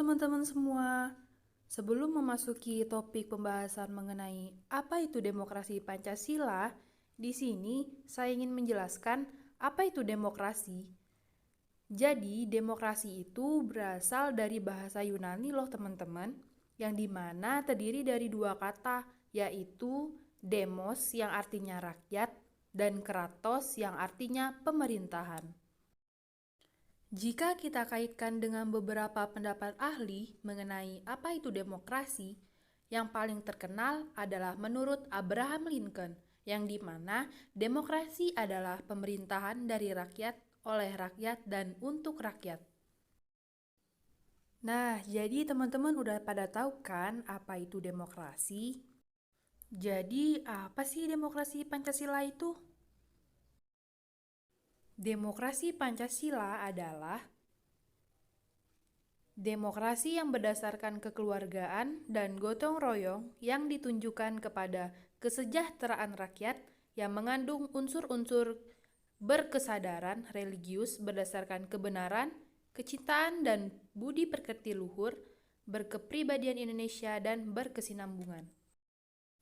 teman-teman semua. Sebelum memasuki topik pembahasan mengenai apa itu demokrasi Pancasila, di sini saya ingin menjelaskan apa itu demokrasi. Jadi, demokrasi itu berasal dari bahasa Yunani loh teman-teman, yang dimana terdiri dari dua kata, yaitu demos yang artinya rakyat dan kratos yang artinya pemerintahan. Jika kita kaitkan dengan beberapa pendapat ahli mengenai apa itu demokrasi, yang paling terkenal adalah menurut Abraham Lincoln, yang dimana demokrasi adalah pemerintahan dari rakyat, oleh rakyat, dan untuk rakyat. Nah, jadi teman-teman udah pada tahu kan apa itu demokrasi? Jadi, apa sih demokrasi Pancasila itu? Demokrasi Pancasila adalah demokrasi yang berdasarkan kekeluargaan dan gotong royong yang ditunjukkan kepada kesejahteraan rakyat yang mengandung unsur-unsur berkesadaran religius berdasarkan kebenaran, kecintaan dan budi pekerti luhur, berkepribadian Indonesia dan berkesinambungan.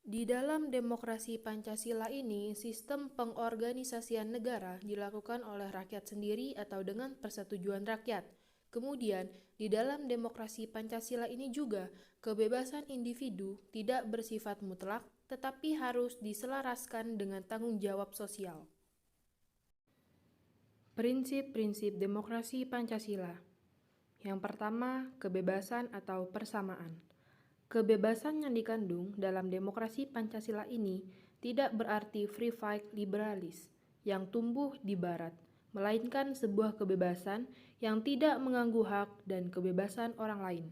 Di dalam demokrasi Pancasila ini, sistem pengorganisasian negara dilakukan oleh rakyat sendiri atau dengan persetujuan rakyat. Kemudian, di dalam demokrasi Pancasila ini juga, kebebasan individu tidak bersifat mutlak, tetapi harus diselaraskan dengan tanggung jawab sosial. Prinsip-prinsip demokrasi Pancasila. Yang pertama, kebebasan atau persamaan. Kebebasan yang dikandung dalam demokrasi Pancasila ini tidak berarti free fight liberalis yang tumbuh di barat, melainkan sebuah kebebasan yang tidak mengganggu hak dan kebebasan orang lain.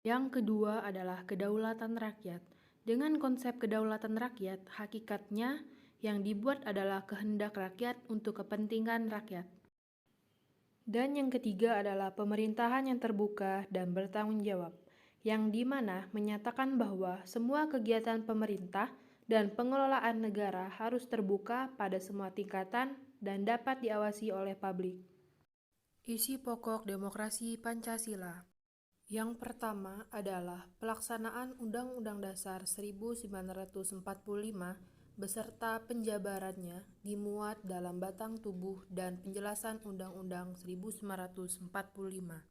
Yang kedua adalah kedaulatan rakyat. Dengan konsep kedaulatan rakyat, hakikatnya yang dibuat adalah kehendak rakyat untuk kepentingan rakyat. Dan yang ketiga adalah pemerintahan yang terbuka dan bertanggung jawab, yang dimana menyatakan bahwa semua kegiatan pemerintah dan pengelolaan negara harus terbuka pada semua tingkatan dan dapat diawasi oleh publik. Isi pokok demokrasi Pancasila. Yang pertama adalah pelaksanaan Undang-Undang Dasar 1945 beserta penjabarannya dimuat dalam batang tubuh dan penjelasan Undang-Undang 1945.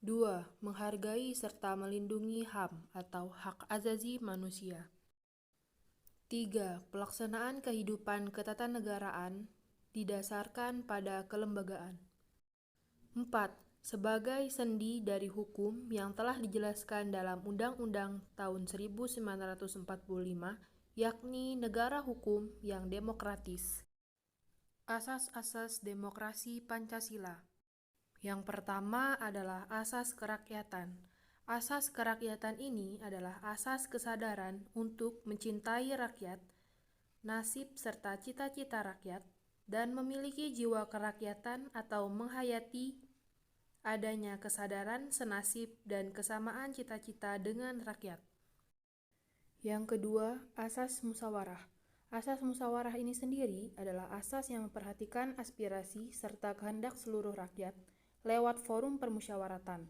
2. Menghargai serta melindungi HAM atau hak asasi manusia. 3. Pelaksanaan kehidupan ketatanegaraan didasarkan pada kelembagaan. 4. Sebagai sendi dari hukum yang telah dijelaskan dalam Undang-Undang tahun 1945, yakni negara hukum yang demokratis. Asas-asas demokrasi Pancasila. Yang pertama adalah asas kerakyatan. Asas kerakyatan ini adalah asas kesadaran untuk mencintai rakyat, nasib serta cita-cita rakyat, dan memiliki jiwa kerakyatan atau menghayati adanya kesadaran senasib dan kesamaan cita-cita dengan rakyat. Yang kedua, asas musyawarah. Asas musyawarah ini sendiri adalah asas yang memperhatikan aspirasi serta kehendak seluruh rakyat lewat forum permusyawaratan,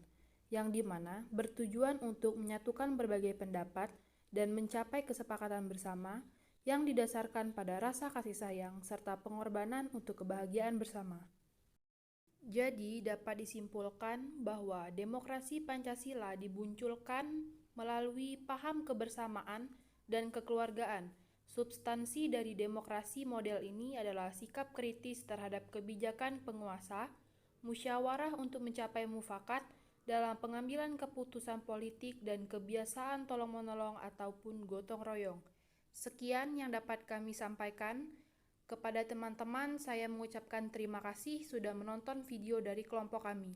yang dimana bertujuan untuk menyatukan berbagai pendapat dan mencapai kesepakatan bersama yang didasarkan pada rasa kasih sayang serta pengorbanan untuk kebahagiaan bersama. Jadi dapat disimpulkan bahwa demokrasi Pancasila dimunculkan melalui paham kebersamaan dan kekeluargaan. Substansi dari demokrasi model ini adalah sikap kritis terhadap kebijakan penguasa, musyawarah untuk mencapai mufakat dalam pengambilan keputusan politik, dan kebiasaan tolong-menolong ataupun gotong royong. Sekian yang dapat kami sampaikan. Kepada teman-teman, saya mengucapkan terima kasih sudah menonton video dari kelompok kami.